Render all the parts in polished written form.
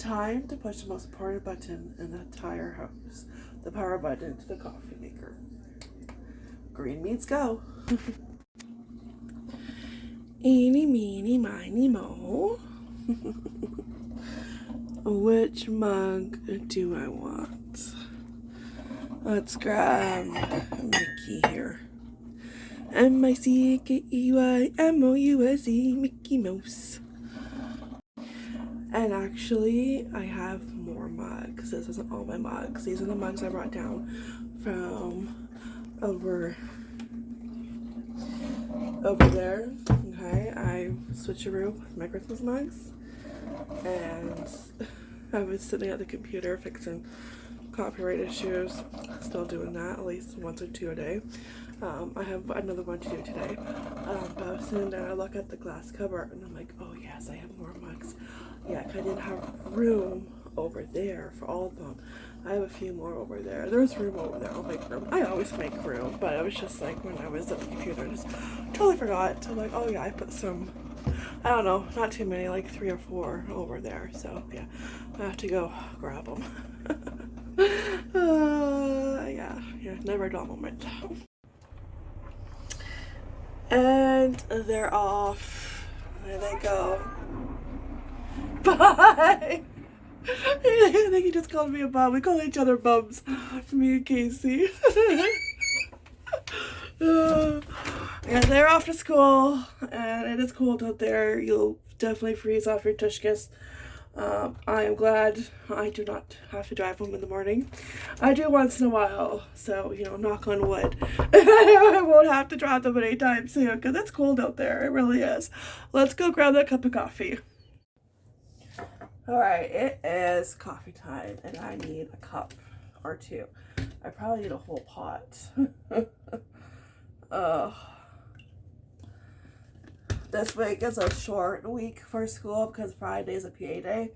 Time to push the most important button in the entire house. The power button to the coffee maker. Green means go. Eeny, meeny, miny, mo. Which mug do I want? Let's grab Mickey here. M-I-C-K-E-Y-M-O-U-S-E, Mickey Mouse. And actually, I have more mugs. This isn't all my mugs. These are the mugs I brought down from over there. Okay, I switcheroo with my Christmas mugs. And I was sitting at the computer fixing copyright issues. Still doing that, at least once or two a day. I have another one to do today. But I was sitting there, I look at the glass cupboard, and I'm like, oh yes, I have more mugs. Yeah, 'cause I didn't have room over there for all of them. I have a few more over there. There's room over there. I'll make room. I always make room, but I was just like, when I was at the computer, I just totally forgot. I'm like, oh yeah, I put some, I don't know, not too many, like 3 or 4 over there. So yeah, I have to go grab them. Yeah, never a dull moment. And they're off. There they go. Bye! I think he just called me a bum. We call each other bums. Me and Casey. Yeah, they're off to school. And it is cold out there. You'll definitely freeze off your tushkas. I am glad I do not have to drive home in the morning. I do once in a while, so, you know, knock on wood. I won't have to drive them anytime soon, because it's cold out there. It really is. Let's go grab that cup of coffee. Alright, it is coffee time, and I need a cup or two. I probably need a whole pot. This week is a short week for school because Friday is a PA day.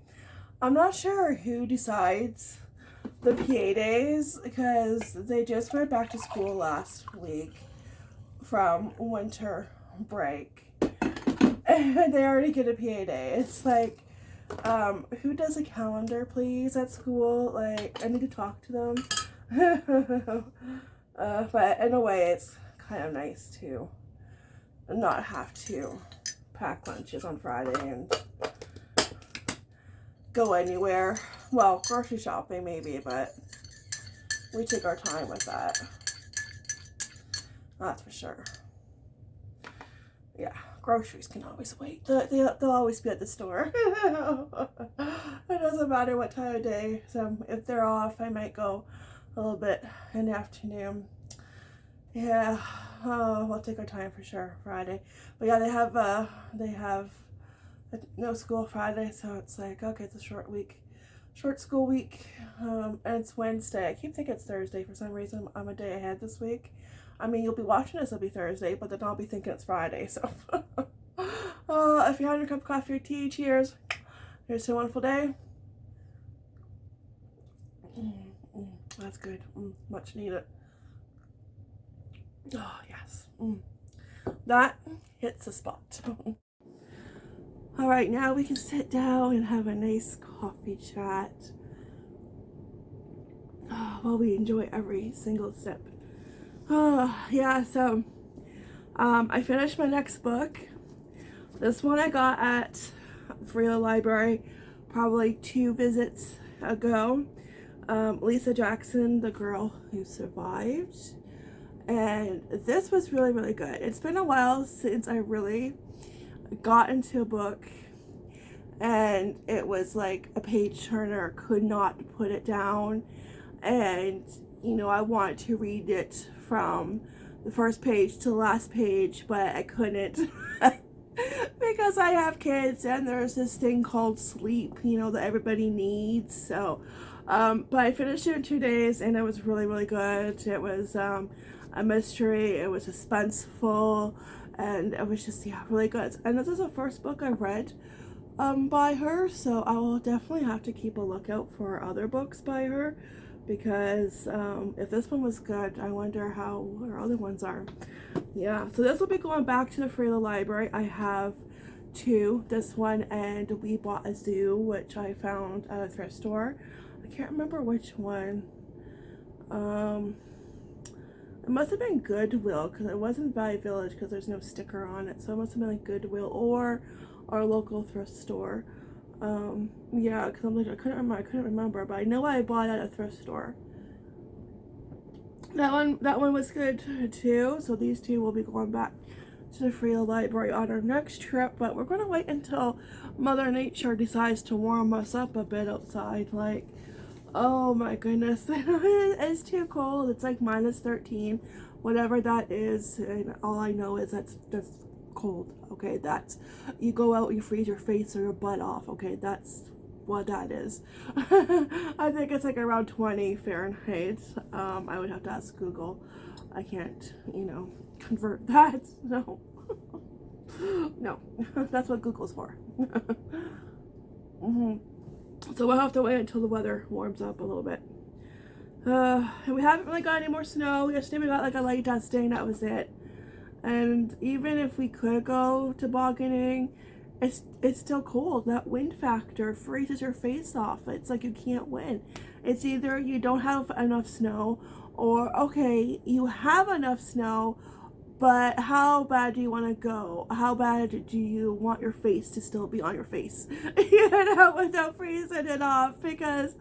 I'm not sure who decides the PA days because they just went back to school last week from winter break. And they already get a PA day. It's like, who does a calendar, please, at school? Like, I need to talk to them. But in a way, it's kind of nice to not have to pack lunches on Friday and go anywhere. Well, grocery shopping maybe, but we take our time with that. That's for sure. Yeah, groceries can always wait. They'll always be at the store. It doesn't matter what time of day. So if they're off, I might go a little bit in the afternoon. Yeah, we'll take our time for sure Friday. But yeah, they have no school Friday, so it's like, okay, it's a short school week. And it's Wednesday. I keep thinking it's Thursday for some reason. I'm a day ahead this week. I mean, you'll be watching this, it'll be Thursday, but then I'll be thinking it's Friday, so. If you're having a cup of coffee or tea, cheers. Here's to a wonderful day. That's good. Much needed. Oh, yes. That hits the spot. All right, now we can sit down and have a nice coffee chat while we enjoy every single sip. Yeah, so I finished my next book. This one I got at Free Library probably 2 visits ago. Lisa Jackson, The Girl Who Survived. And this was really, really good. It's been a while since I really got into a book and it was like a page turner, could not put it down. And, you know, I wanted to read it from the first page to the last page, but I couldn't because I have kids and there's this thing called sleep, you know, that everybody needs. So, but I finished it in 2 days and it was really, really good. It was, a mystery, it was suspenseful, and it was just, yeah, really good. And this is the first book I've read by her, so I will definitely have to keep a lookout for other books by her, because if this one was good, I wonder how her other ones are. Yeah, so this will be going back to the Free Library. I have two, this one, and we bought a zoo, which I found at a thrift store. I can't remember which one. It must have been Goodwill, because it wasn't Valley Village, because there's no sticker on it, so it must have been like Goodwill or our local thrift store. Yeah, because I'm like, I couldn't remember, but I know I bought it at a thrift store. That one was good too. So these two will be going back to the Free Library on our next trip, but we're gonna wait until Mother Nature decides to warm us up a bit outside. Like, oh my goodness, it's too cold. It's like -13, whatever that is, and all I know is that's cold. Okay, that's, you go out, you freeze your face or your butt off. Okay, that's what that is. I think it's like around 20 Fahrenheit. I would have to ask Google. I can't, you know, convert that. No. No. That's what Google's for. So we'll have to wait until the weather warms up a little bit. And we haven't really got any more snow. Yesterday we got like a light dusting, that was it. And even if we could go tobogganing, it's still cold. That wind factor freezes your face off. It's like you can't win. It's either you don't have enough snow, or okay, you have enough snow, but how bad do you want to go? How bad do you want your face to still be on your face? You know, without freezing it off, because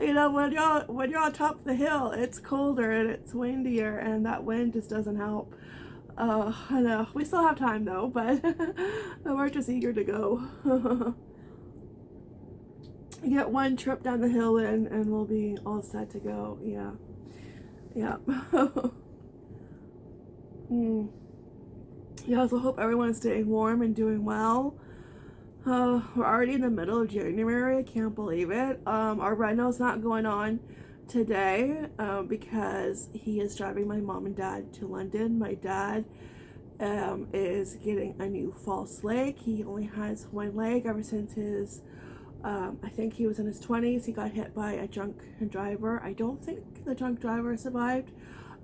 you know, when you're on top of the hill, it's colder and it's windier, and that wind just doesn't help. I know. We still have time though, but we're just eager to go. Get one trip down the hill and we'll be all set to go. Yeah. Yeah. Yeah, so hope everyone's staying warm and doing well. We're already in the middle of January. I can't believe it. Our reno's not going on today because he is driving my mom and dad to London. My dad is getting a new false leg. He only has one leg ever since his I think he was in his 20s. He got hit by a drunk driver. I don't think the drunk driver survived,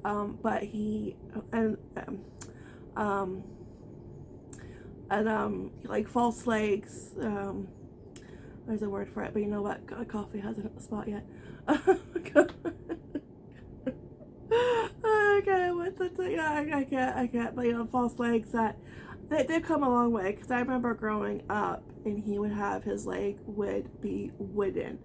but he like false legs, there's a word for it, but you know what, coffee hasn't hit the spot yet. Okay, I can't, but you know, false legs, that they've come a long way, because I remember growing up and he would have, his leg would be wooden,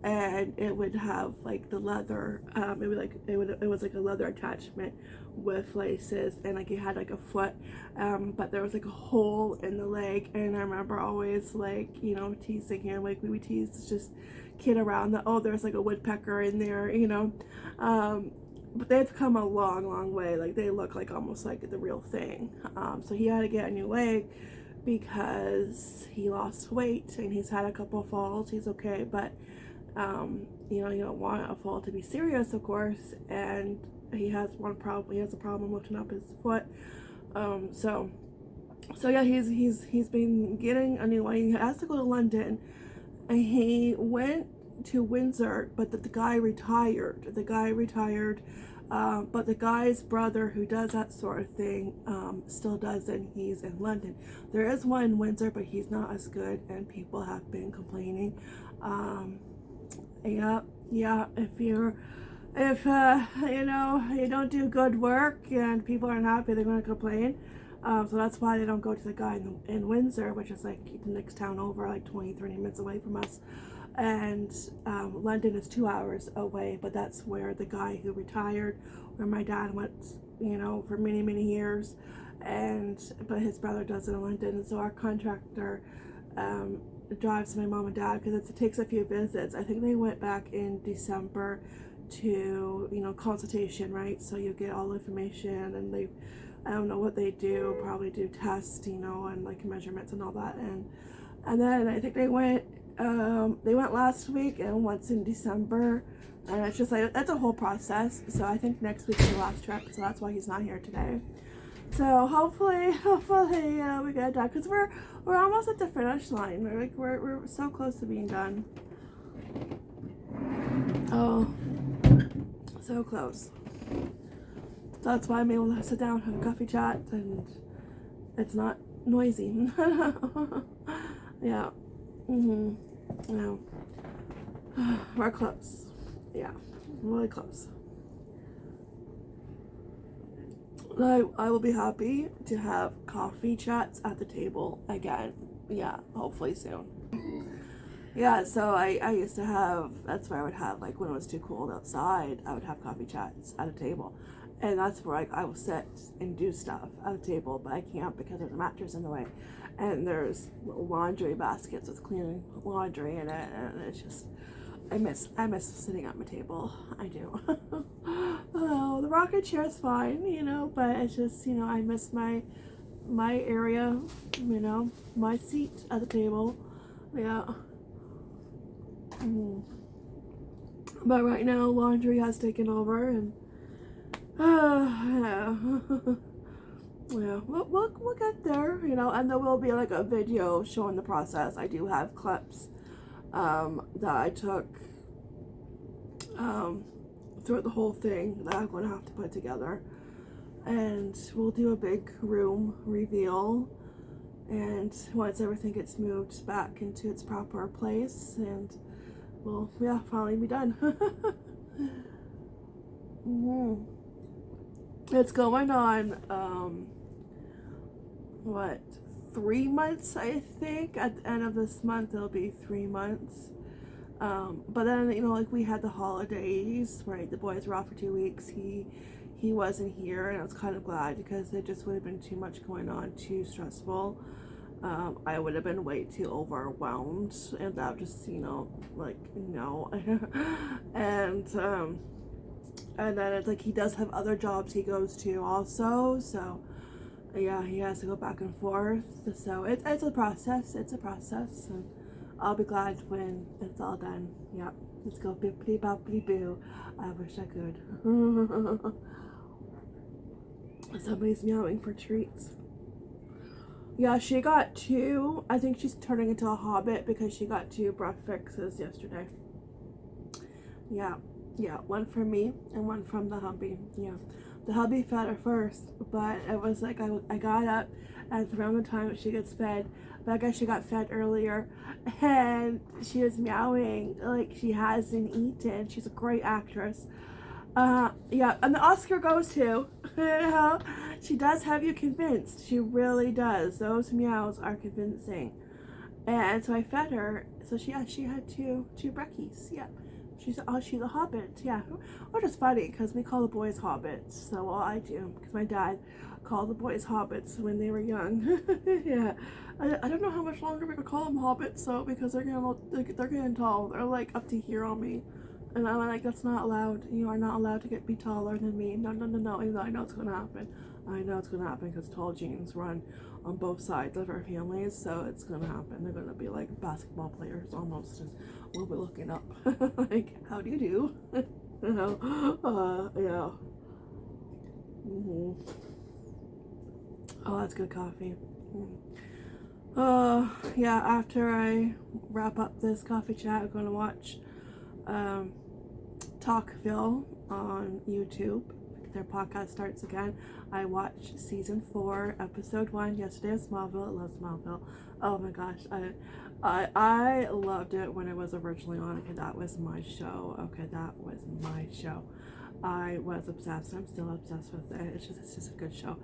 and it would have like the leather, it was like a leather attachment with laces, and like he had like a foot, but there was like a hole in the leg, and I remember always, like, you know, teasing him, like we would tease, just kid around that, oh, there's like a woodpecker in there, you know. But they've come a long way. Like, they look like almost like the real thing. So he had to get a new leg because he lost weight, and he's had a couple of falls. He's okay, but you know, you don't want a fall to be serious, of course, and he has one problem. He has a problem lifting up his foot. So yeah, he's been getting a new one. He has to go to London, and he went to Windsor, but the guy retired. But the guy's brother, who does that sort of thing, still does it, and he's in London. There is one in Windsor, but he's not as good, and people have been complaining. Yeah, if you know, you don't do good work and people aren't happy, they're going to complain. So that's why they don't go to the guy in Windsor, which is like the next town over, like 20-30 minutes away from us. And London is 2 hours away, but that's where the guy who retired, where my dad went, you know, for many years, but his brother does it in London. And so our contractor drives my mom and dad, because it takes a few visits. I think they went back in December to, you know, consultation, right? So you get all the information, and they, I don't know what they do, probably do tests, you know, and like measurements and all that, and then I think they went last week and once in December, and it's just like, that's a whole process. So I think next week is the last trip, so that's why he's not here today. So hopefully we get it done, because we're almost at the finish line. We're so close to being done. Oh, so close. That's why I'm able to sit down, have a coffee chat, and it's not noisy. Yeah. Yeah. We're close. Yeah, really close. I will be happy to have coffee chats at the table again. Yeah, hopefully soon. Yeah, so I used to have, that's where I would have, like, when it was too cold outside, I would have coffee chats at a table. And that's where I will sit and do stuff at a table, but I can't because there's a mattress in the way. And there's laundry baskets with clean laundry in it, and it's just, I miss sitting at my table. I do. Oh, the rocket chair is fine, you know, but it's just, you know, I miss my area, you know, my seat at the table. Yeah. But right now, laundry has taken over, and yeah. Yeah, we'll get there, you know, and there will be like a video showing the process. I do have clips that I took throughout the whole thing that I'm going to have to put together, and we'll do a big room reveal, and once everything gets moved back into its proper place, and we'll, yeah, finally be done. It's going on what, 3 months, I think. At the end of this month it'll be 3 months. But then, you know, like, we had the holidays, right? The boys were off for 2 weeks. He wasn't here, and I was kind of glad because it just would have been too much going on, too stressful. I would have been way too overwhelmed, and that just, you know, like, no. And then it's like he does have other jobs he goes to also, so yeah, he has to go back and forth. So it's a process. It's a process, and I'll be glad when it's all done. Yeah, let's go bippity boppity boo. I wish I could. Somebody's meowing for treats. Yeah, she got 2. I think she's turning into a hobbit because she got 2 breath fixes yesterday. Yeah, one from me and one from the hubby. Yeah, the hubby fed her first, but it was like I got up at around the time she gets fed, but I guess she got fed earlier, and she was meowing like she hasn't eaten. She's a great actress. Yeah, and the Oscar goes to, you know, she does have you convinced. She really does. Those meows are convincing. And so I fed her. So she had 2 breckies. Yeah. She's a hobbit. Yeah. Which is funny because we call the boys hobbits. So, well, I do, because my dad called the boys hobbits when they were young. Yeah. I don't know how much longer we could call them hobbits, so, because they're getting tall. They're like up to here on me. And I'm like, that's not allowed. You are not allowed to be taller than me. No. Even though I know it's going to happen. I know it's going to happen because tall genes run on both sides of our families. So it's going to happen. They're going to be like basketball players almost. And we'll be looking up. Like, how do you do? You know? Yeah. Oh, that's good coffee. Yeah, after I wrap up this coffee chat, I'm going to watch Talkville on YouTube. Their podcast starts again. I watched season 4, episode 1 yesterday of Smallville. I love Smallville. Oh my gosh, I loved it when it was originally on. Okay, that was my show. Okay, that was my show. I was obsessed. I'm still obsessed with it. It's just a good show.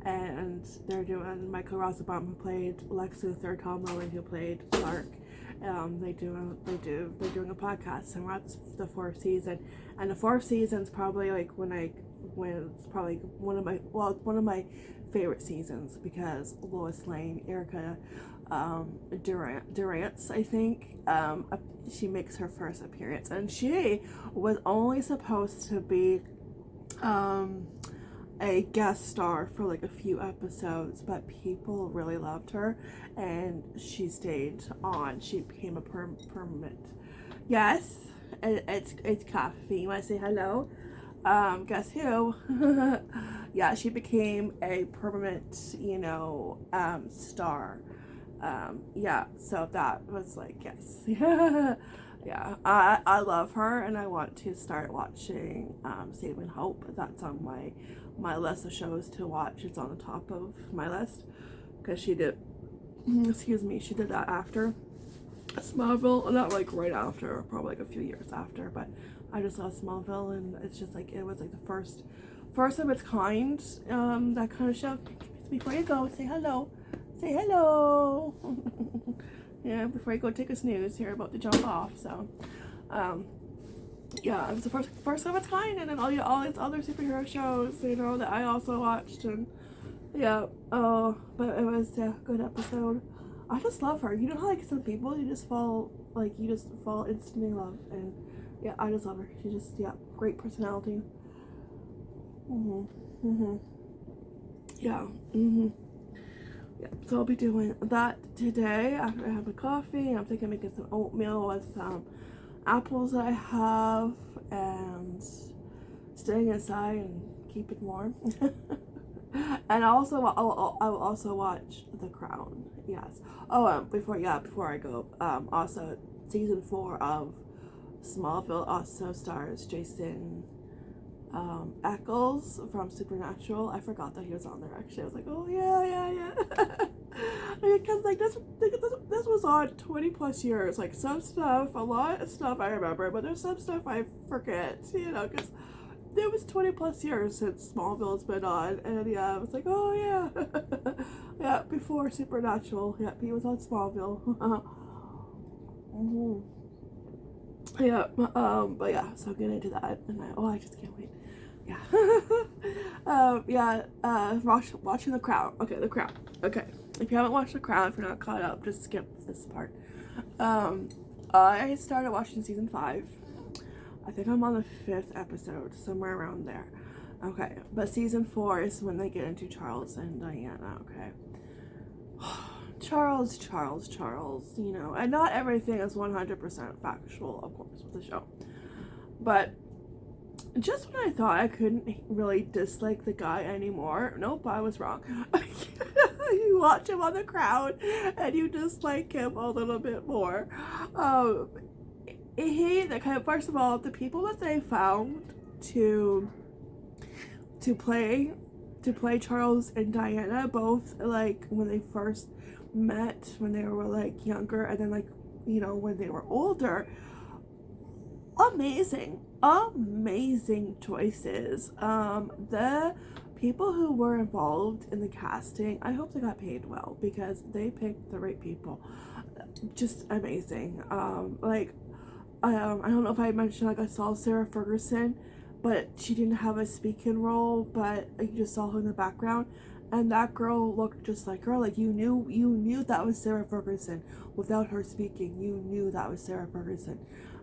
And they're doing Michael Rosenbaum, who played Lex Luthor, Tom Welling, who played Clark. They're doing a podcast, and we're at the 4th season, and the 4th season's probably like when it's probably one of my favorite seasons, because Lois Lane, Erica Durance, I think, she makes her first appearance, and she was only supposed to be a guest star for like a few episodes, but people really loved her, and she stayed on. She became a permanent. Yes, it's coffee. You want to say hello? Guess who? Yeah, she became a permanent, you know, star. Yeah, so that was like, yes. Yeah, I love her, and I want to start watching Saving Hope. That's on my list of shows to watch. It's on the top of my list, because she did, excuse me, she did that after Smallville, not like right after, probably like a few years after, but I just saw Smallville, and it's just like, it was like the first of its kind, that kind of show. Before you go, say hello. Say hello. Yeah, before you go take a snooze, you're about to jump off, so, yeah, it was the first of its kind, and then all these other superhero shows, you know, that I also watched, and, yeah, but it was a good episode. I just love her. You know how, like, some people, you just fall instantly in love, and, yeah, I just love her. She just, yeah, great personality. Yeah, yeah, so I'll be doing that today after I have a coffee. I'm thinking of making some oatmeal with some apples that I have, and staying inside and keeping warm. And also, I will also watch The Crown. Yes. Oh, before I go, also season 4 of Smallville also stars Jason Eccles from Supernatural. I forgot that he was on there. Actually, I was like, oh yeah. Because like this was on 20 plus years. Like, some stuff, a lot of stuff I remember, but there's some stuff I forget. You know, because it was 20 plus years since Smallville's been on, and yeah, I was like, oh yeah, yeah, before Supernatural. Yeah, he was on Smallville. Yeah, but yeah, so get into that, and I just can't wait. Yeah. Watching The Crown. Okay, The Crown. Okay, if you haven't watched The Crown, if you're not caught up, just skip this part. I started watching season 5. I think I'm on the 5th episode, somewhere around there. Okay, but season 4 is when they get into Charles and Diana, okay? Charles, you know, and not everything is 100% factual, of course, with the show. But just when I thought I couldn't really dislike the guy anymore, nope, I was wrong. You watch him on The Crown, and you dislike him a little bit more. First of all, the people that they found to play Charles and Diana, both, like, when they first met, when they were like younger, and then, like, you know, when they were older, amazing choices. The people who were involved in the casting, I hope they got paid well, because they picked the right people. Just amazing. Like, I don't know if I mentioned, like, I saw Sarah Ferguson, but she didn't have a speaking role, but you just saw her in the background, and that girl looked just like her. Like, you knew that was Sarah Ferguson without her speaking. You knew that was Sarah Ferguson,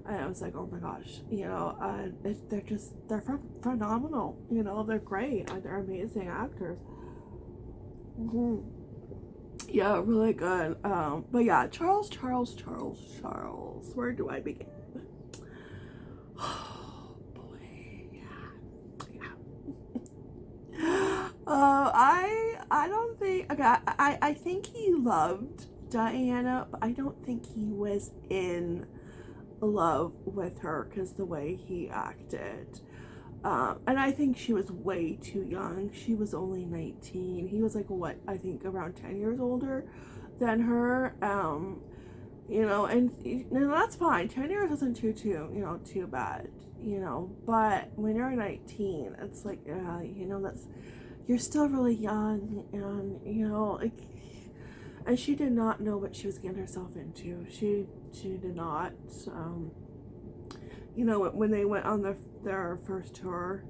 and I was like, oh my gosh, you know, they're phenomenal. You know, they're great. They're amazing actors. Yeah, really good. But yeah, Charles. Where do I begin? Oh boy, yeah. I don't think, okay, I think he loved Diana, but I don't think he was in love with her because the way he acted. And I think she was way too young. She was only 19. He was like, what, I think around 10 years older than her. You know, and that's fine. 10 years isn't too bad, you know, but when you're 19, it's like, you know, you're still really young, and, you know, like, and she did not know what she was getting herself into. She did not. You know, when they went on their first tour,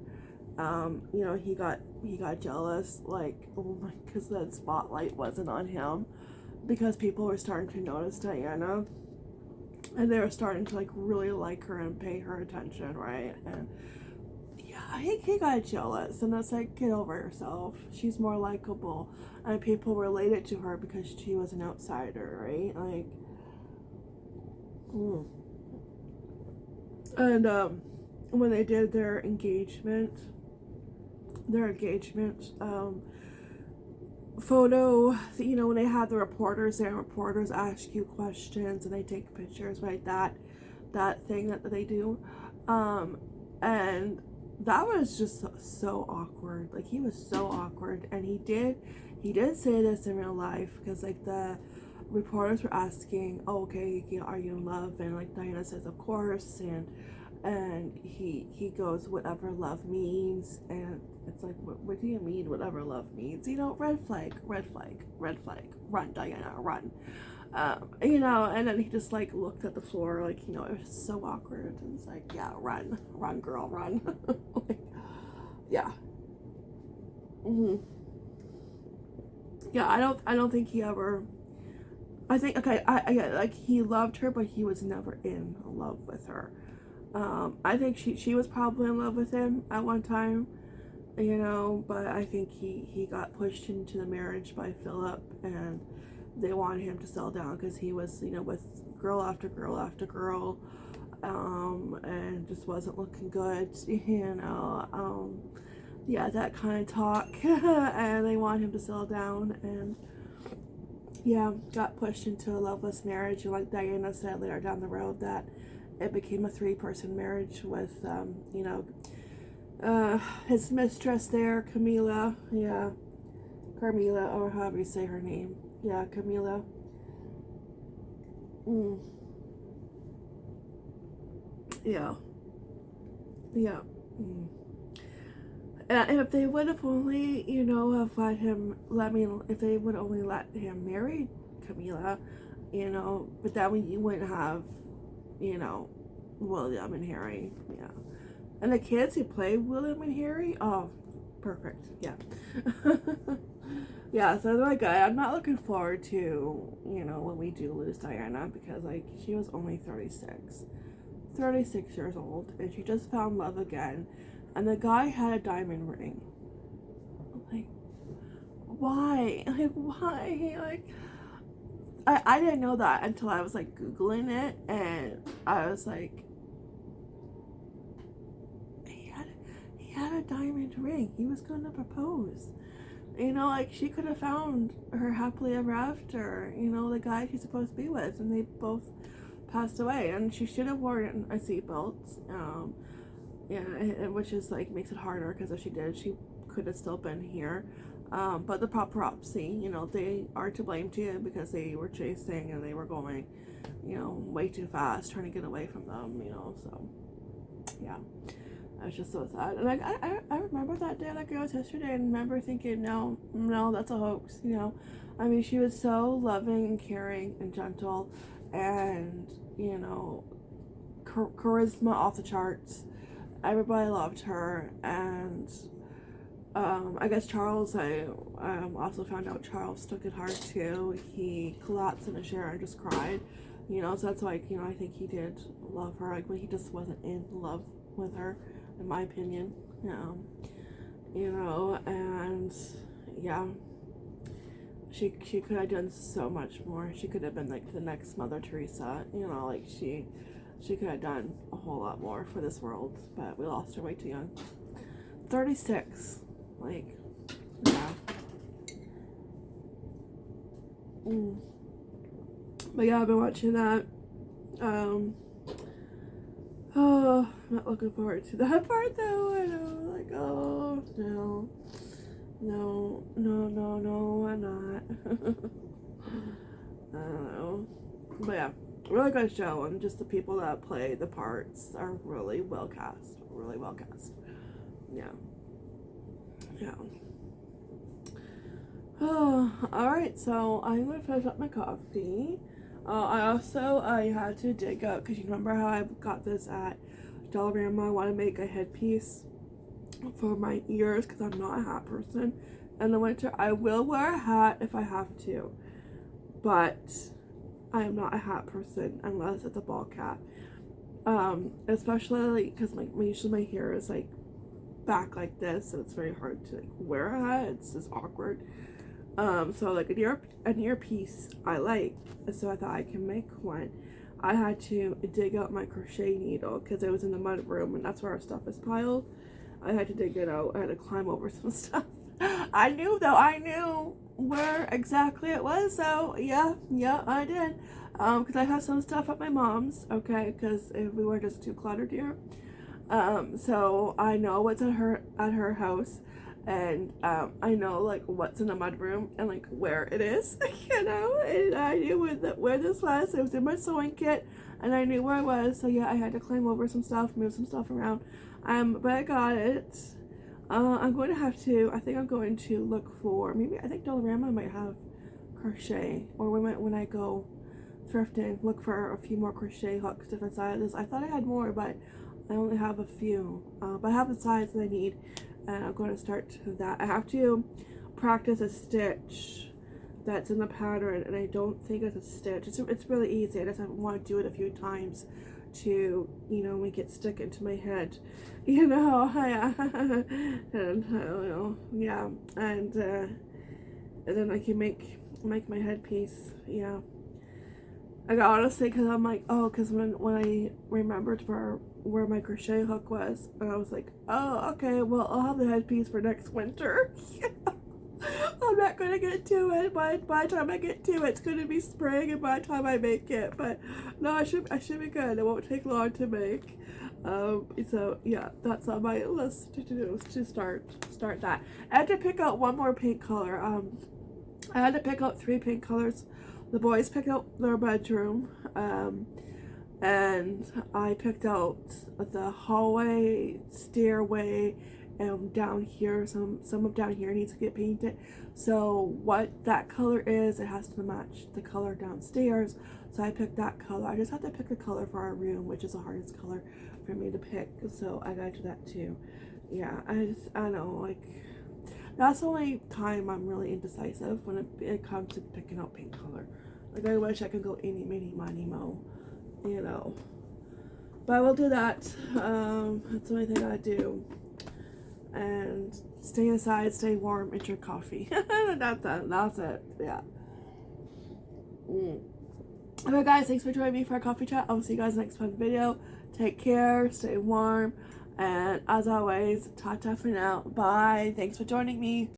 you know, he got jealous, like, oh my, because the spotlight wasn't on him, because people were starting to notice Diana, and they were starting to, like, really like her and pay her attention, right? And yeah, he got jealous, and it's like, get over yourself. She's more likable, and people related to her because she was an outsider, right? Like, and when they did their engagement photo, you know, when they had the reporters there, reporters ask you questions and they take pictures, right? That thing that they do, and that was just so awkward. Like, he was so awkward, and he he did say this in real life, because like the reporters were asking, oh, okay, are you in love? And like Diana says, of course. And he goes, whatever love means. And it's like, what do you mean whatever love means? You know, red flag, red flag, red flag, run, Diana, run. You know, and then he just like looked at the floor, like, you know, it was so awkward. And it's like, yeah, run, run, girl, run. Like, yeah. Yeah, I don't think he ever, I think, okay, yeah, like, he loved her, but he was never in love with her. I think she was probably in love with him at one time, you know, but I think he got pushed into the marriage by Philip, and they wanted him to settle down because he was, you know, with girl after girl after girl, and just wasn't looking good, you know, yeah, that kind of talk, and they want him to settle down, and yeah, got pushed into a loveless marriage. And like Diana said later down the road, that it became a 3-person marriage with, you know, his mistress there, Camila, yeah, Carmila, or however you say her name, yeah, Camila. Yeah, yeah. And if they would have only, you know, have if they would only let him marry Camila, you know, but then you wouldn't have, you know, William and Harry, yeah. And the kids who play William and Harry, oh, perfect, yeah. Yeah, so they're like, I'm not looking forward to, you know, when we do lose Diana, because, like, she was only 36 years old, and she just found love again, and the guy had a diamond ring. Like, why? Like, why? Like, I didn't know that until I was, like, Googling it, and I was like, he had a diamond ring. He was gonna propose. You know, like, she could have found her happily ever after, you know, the guy she's supposed to be with, and they both passed away, and she should have worn a seatbelt, yeah, which is, like, makes it harder, because if she did, she could have still been here, but the paparazzi, you know, they are to blame too, because they were chasing, and they were going, you know, way too fast, trying to get away from them, you know, so, yeah. I was just so sad. And like, I remember that day like it was yesterday, and remember thinking, no, that's a hoax, you know. I mean, she was so loving and caring and gentle, and, you know, charisma off the charts. Everybody loved her. And I guess Charles, I also found out Charles took it hard too. He collapsed in a chair and just cried, you know, so that's like, you know, I think he did love her, like, but he just wasn't in love with her, in my opinion, you know, and yeah, she could have done so much more. She could have been like the next Mother Teresa, you know, like she could have done a whole lot more for this world, but we lost her way too young. 36, like, yeah. But yeah, I've been watching that. Oh, I'm not looking forward to that part though. I know, like, oh no, I'm not. I don't know, but yeah, really good show, and just the people that play the parts are really well cast. Yeah. Oh, all right. So I'm gonna finish up my coffee. I had to dig up, because you remember how I got this at Dollarama. I want to make a headpiece for my ears, because I'm not a hat person. In the winter, I will wear a hat if I have to, but I am not a hat person unless it's a ball cap. Especially because usually my hair is like back like this, so it's very hard to like wear a hat. It's just awkward. So like an earpiece I like, so I thought I can make one. I had to dig out my crochet needle because it was in the mud room, and that's where our stuff is piled. I had to dig it out. I had to climb over some stuff. I knew where exactly it was, so yeah, I did. Because I have some stuff at my mom's, okay, because we were just too cluttered here. So I know what's at her house, and I know like what's in the mudroom and like where it is, you know, and I knew where this was. It was in my sewing kit, and I knew where I was. So yeah, I had to climb over some stuff, move some stuff around, but I got it. I'm going to have to. I think I'm going to look for maybe. I think Dollarama might have crochet, or when I go thrifting, look for a few more crochet hooks, different sizes. I thought I had more, but I only have a few. But I have the size that I need. And I'm going to start that. I have to practice a stitch that's in the pattern, and I don't think it's a stitch. It's really easy. I just want to do it a few times to, you know, make it stick into my head, you know. Yeah. And I don't know, yeah, and then I can make my headpiece. Yeah, like honestly, because I'm like, oh, because when I remembered where my crochet hook was, and I was like, oh, okay, well, I'll have the headpiece for next winter. I'm not gonna get to it by the time I get to it. It's gonna be spring, and by the time I make it, but no, I should be good. It won't take long to make. So yeah, that's on my list to do, to start that. I had to pick out one more paint color. I had to pick out 3 paint colors. The boys picked out their bedroom, and I picked out the hallway, stairway, and down here, some of down here needs to get painted. So what that color is, it has to match the color downstairs. So I picked that color. I just have to pick a color for our room, which is the hardest color for me to pick. So I gotta do that too. Yeah, I know, like, that's the only time I'm really indecisive, when it comes to picking out paint color. Like, I wish I could go any, mini, money, mo, you know. But I will do that. That's the only thing I do. And stay inside, stay warm, and drink coffee. That's it. Yeah. Okay, guys, thanks for joining me for a coffee chat. I will see you guys next fun video. Take care, stay warm, and as always, ta-ta for now. Bye. Thanks for joining me.